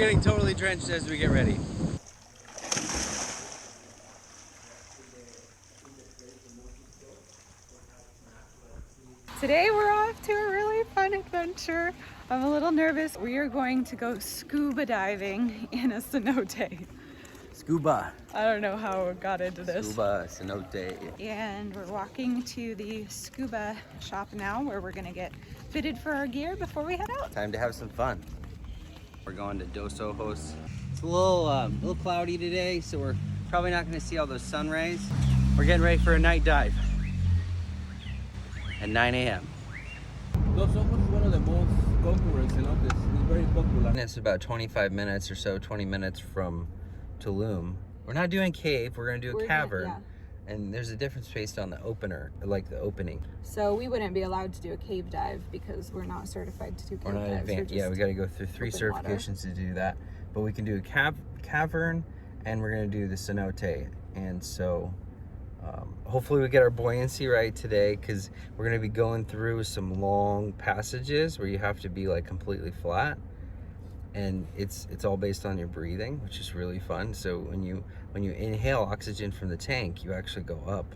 getting totally drenched as we get ready. Today we're off to a really fun adventure. I'm a little nervous. We are going to go scuba diving in a cenote. Scuba. I don't know how it got into this. Scuba Cenote. And we're walking to the scuba shop now where we're gonna get fitted for our gear before we head out. Time to have some fun. We're going to Dos Ojos. It's a little cloudy today, so we're probably not gonna see all those sun rays. We're getting ready for a night dive at 9 a.m. Dos Ojos is one of the most popular cenotes. It's very popular. And it's about 25 minutes or so, 20 minutes from Tulum. We're not doing cave, we're gonna do a cavern. And there's a difference based on the opener, like the opening. So we wouldn't be allowed to do a cave dive because we're not certified to do cave We're not dives. advanced. Yeah, we got to go through 3 certifications to do that. But we can do a cavern, and we're gonna do the cenote. And so hopefully we get our buoyancy right today, because we're gonna be going through some long passages where you have to be like completely flat. And it's all based on your breathing, which is really fun. So when you inhale oxygen from the tank, you actually go up,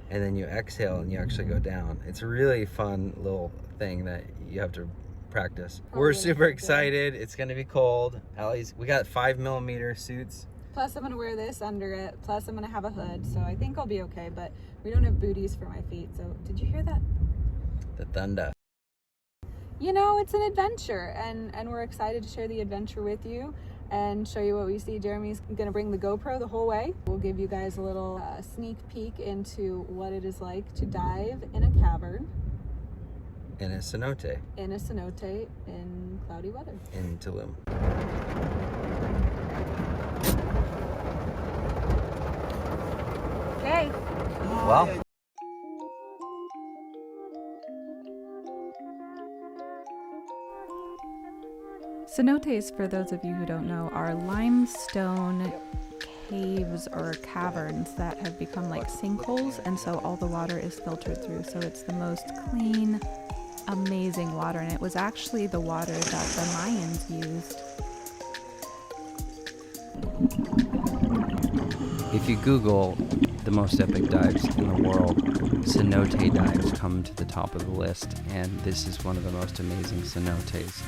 and then you exhale and you actually go down. It's a really fun little thing that you have to practice. We're super excited. It's gonna be cold. We got 5mm suits. Plus I'm gonna wear this under it. Plus I'm gonna have a hood, so I think I'll be okay, but we don't have booties for my feet. So did you hear that? The thunder. You know, it's an adventure, and we're excited to share the adventure with you and show you what we see. Jeremy's gonna bring the GoPro the whole way. We'll give you guys a little sneak peek into what it is like to dive in a cavern. In a cenote. In a cenote in cloudy weather. In Tulum. Okay. Well. Cenotes, for those of you who don't know, are limestone caves or caverns that have become like sinkholes, and so all the water is filtered through. So it's the most clean, amazing water, and it was actually the water that the Mayans used. If you Google the most epic dives in the world, cenote dives come to the top of the list, and this is one of the most amazing cenotes.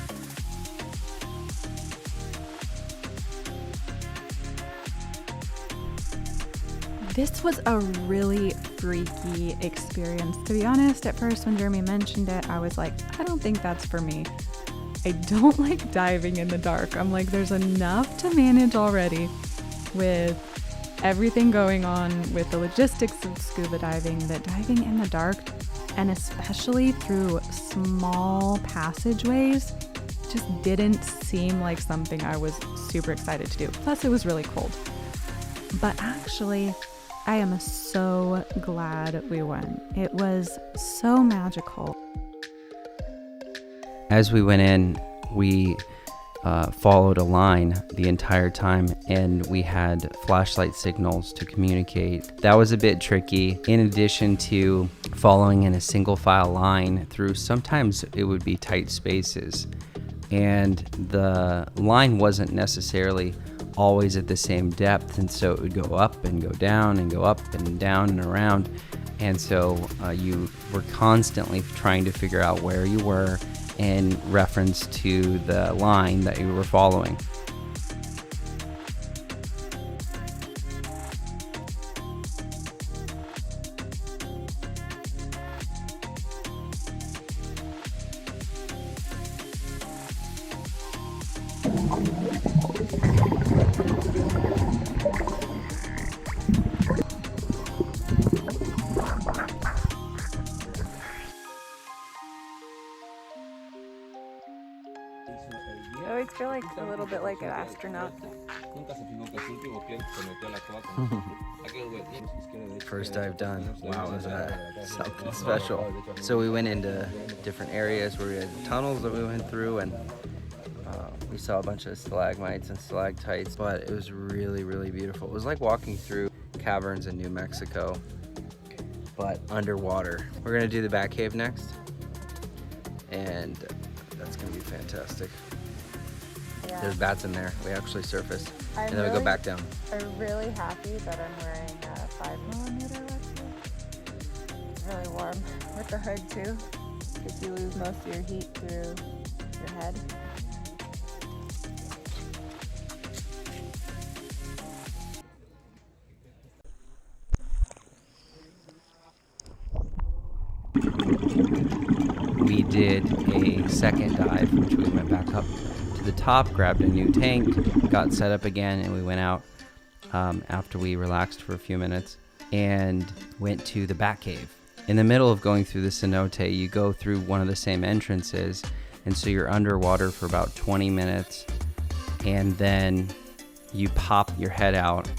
This was a really freaky experience. To be honest, at first when Jeremy mentioned it, I was like, I don't think that's for me. I don't like diving in the dark. I'm like, there's enough to manage already with everything going on with the logistics of scuba diving, that diving in the dark, and especially through small passageways, just didn't seem like something I was super excited to do. Plus it was really cold. But actually, I am so glad we went. It was so magical. As we went in, we followed a line the entire time, and we had flashlight signals to communicate. That was a bit tricky. In addition to following in a single file line through, sometimes it would be tight spaces, and the line wasn't necessarily always at the same depth, and so it would go up and go down and go up and down and around, and so you were constantly trying to figure out where you were in reference to the line that you were following. I always feel like a little bit like an astronaut. First dive done. Wow, was that something special. So we went into different areas where we had tunnels that we went through, and we saw a bunch of stalagmites and stalactites, but it was really, really beautiful. It was like walking through caverns in New Mexico, but underwater. We're gonna do the Bat Cave next, and that's gonna be fantastic. There's bats in there. We actually surface, I'm and then we go back down. I'm really happy that I'm wearing a 5mm wetsuit. It's really warm with the hood too, because you lose most of your heat through your head. We did a second dive, which we went back up to the top, grabbed a new tank, got set up again, and we went out after we relaxed for a few minutes and went to the Bat Cave. In the middle of going through the cenote, you go through one of the same entrances, and so you're underwater for about 20 minutes, and then you pop your head out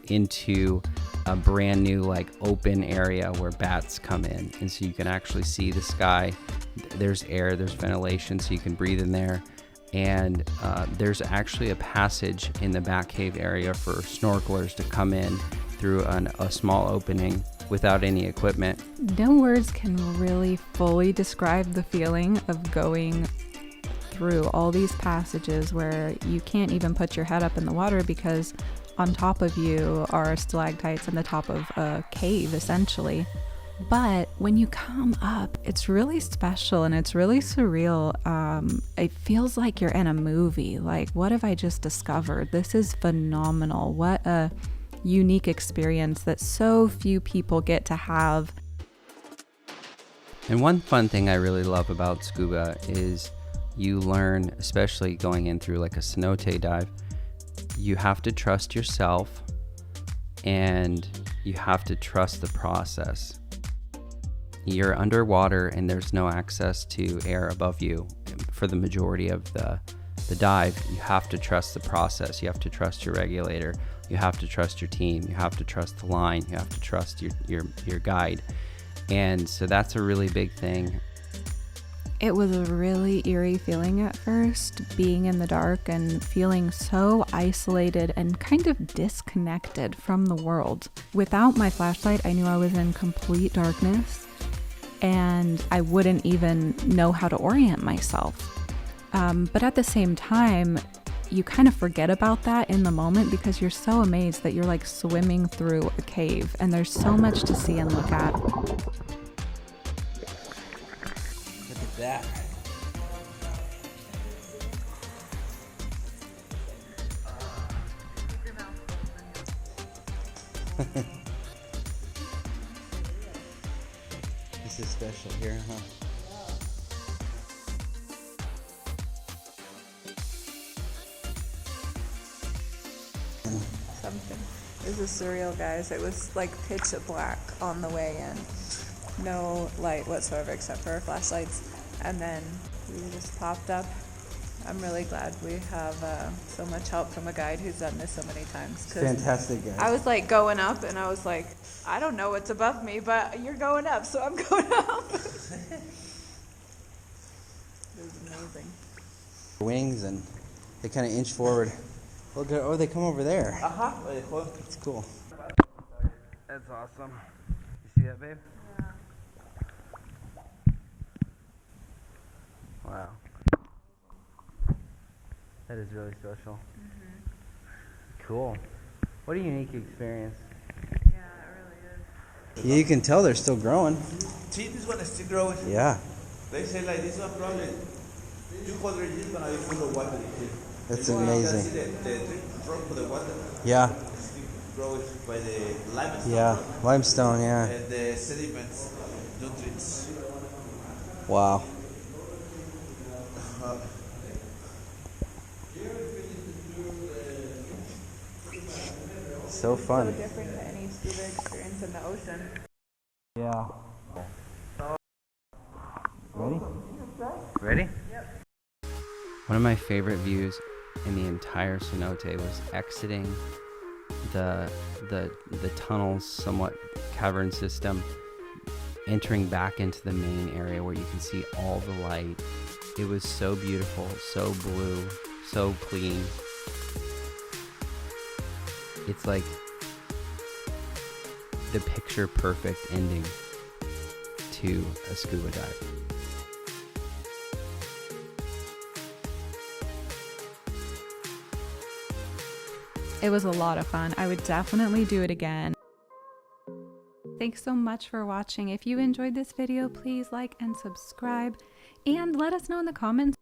into a brand new like open area where bats come in, and so you can actually see the sky. There's air, there's ventilation, so you can breathe in there, and there's actually a passage in the Bat Cave area for snorkelers to come in through a small opening without any equipment. No words can really fully describe the feeling of going through all these passages where you can't even put your head up in the water because on top of you are stalactites in the top of a cave, essentially. But when you come up, it's really special and it's really surreal. It feels like you're in a movie. Like, what have I just discovered? This is phenomenal. What a unique experience that so few people get to have. And one fun thing I really love about scuba is you learn, especially going in through like a cenote dive, you have to trust yourself and you have to trust the process. You're underwater and there's no access to air above you for the majority of the dive. You have to trust the process. You have to trust your regulator. You have to trust your team. You have to trust the line. You have to trust your guide. And so that's a really big thing. It was a really eerie feeling at first, being in the dark and feeling so isolated and kind of disconnected from the world. Without my flashlight, I knew I was in complete darkness and I wouldn't even know how to orient myself. But at the same time, you kind of forget about that in the moment because you're so amazed that you're like swimming through a cave and there's so much to see and look at. Look at that. This is special here, huh? Something. This is surreal, guys. It was like pitch black on the way in. No light whatsoever except for our flashlights. And then we just popped up. I'm really glad we have so much help from a guide who's done this so many times. Fantastic, guys. I was like going up and I was like, I don't know what's above me, but you're going up, so I'm going up. It was amazing. Wings, and they kind of inch forward. Look at, oh, they come over there. Uh-huh. That's cool. That's awesome. You see that, babe? Yeah. Wow. That is really special. Cool. What a unique experience. Yeah, it really is. You can tell they're still growing. See, this one is still growing. Yeah. They say like this one probably 200 years gonna be full of water. That's You can amazing. see the drop of the water. Yeah. Still grows by the limestone. Yeah. Limestone, yeah. And the sediments, nutrients. Wow. So fun. So different than any scuba experience in the ocean. Yeah. Ready? Ready? Yep. One of my favorite views in the entire cenote was exiting the tunnel's somewhat cavern system, entering back into the main area where you can see all the light. It was so beautiful, so blue, so clean. It's like the picture perfect ending to a scuba dive. It was a lot of fun. I would definitely do it again. Thanks so much for watching. If you enjoyed this video, please like and subscribe, and let us know in the comments